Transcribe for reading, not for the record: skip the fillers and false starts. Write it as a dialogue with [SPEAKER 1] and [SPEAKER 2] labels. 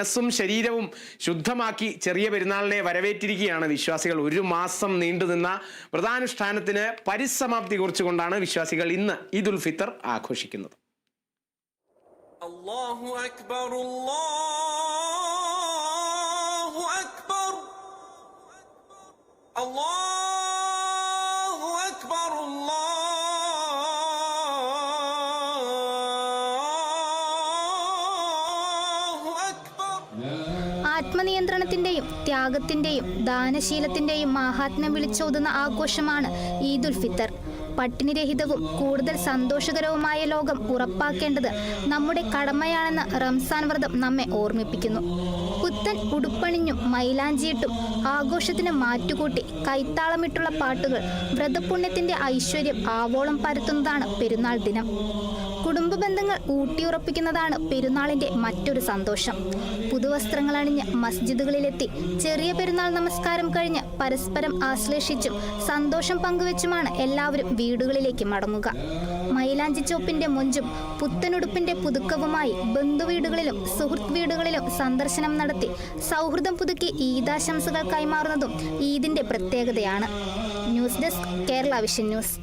[SPEAKER 1] മനസ്സും ശരീരവും ശുദ്ധമാക്കി ചെറിയ പെരുന്നാളിനെ വരവേറ്റിരിക്കുകയാണ് വിശ്വാസികൾ. ഒരു മാസം നീണ്ടുനിന്ന വ്രതാനുഷ്ഠാനത്തിന് പരിസമാപ്തി കുറിച്ചുകൊണ്ടാണ് വിശ്വാസികൾ ഇന്ന് ഈദുൽ ഫിത്തർ ആഘോഷിക്കുന്നത്.
[SPEAKER 2] അല്ലാഹു അക്ബർ, അല്ലാഹു അക്ബർ, അല്ലാഹു അക്ബർ,
[SPEAKER 3] ആത്മനിയന്ത്രണത്തിന്റെയും ത്യാഗത്തിന്റെയും ദാനശീലത്തിന്റെയും മാഹാത്മ്യം വിളിച്ചോതുന്ന ആഘോഷമാണ് ഈദുൽ ഫിത്തർ. പട്ടിണിരഹിതവും കൂടുതൽ സന്തോഷകരവുമായ ലോകം ഉറപ്പാക്കേണ്ടത് നമ്മുടെ കടമയാണെന്ന് റംസാൻ വ്രതം നമ്മെ ഓർമ്മിപ്പിക്കുന്നു. പുത്തൻ ഉടുപ്പണിഞ്ഞും മൈലാഞ്ചിയിട്ടും ആഘോഷത്തിന് മാറ്റുകൂട്ടി കൈത്താളമിട്ടുള്ള പാട്ടുകൾ വ്രതപുണ്യത്തിന്റെ ഐശ്വര്യം ആവോളം പരത്തുന്നതാണ് പെരുന്നാൾ ദിനം. കുടുംബ ബന്ധങ്ങൾ ഊട്ടിയുറപ്പിക്കുന്നതാണ് പെരുന്നാളിന്റെ മറ്റൊരു സന്തോഷം. പുതുവസ്ത്രങ്ങൾ അണിഞ്ഞ് മസ്ജിദുകളിലെത്തി ചെറിയ പെരുന്നാൾ നമസ്കാരം കഴിഞ്ഞ് പരസ്പരം ആശ്ലേഷിച്ചും സന്തോഷം പങ്കുവെച്ചുമാണ് എല്ലാവരും വീടുകളിലേക്ക് മടങ്ങുക. മൈലാഞ്ചി ചോപ്പിന്റെ മൊഞ്ചും പുത്തനുടുപ്പിന്റെ പുതുക്കവുമായി ബന്ധുവീടുകളിലും സുഹൃത്ത് വീടുകളിലും സന്ദർശനം നടത്തി സൗഹൃദം പുതുക്കി ഈദാശംസകൾ കൈമാറുന്നതും ഈദിന്റെ പ്രത്യേകതയാണ്. News desk, Kerala vision news.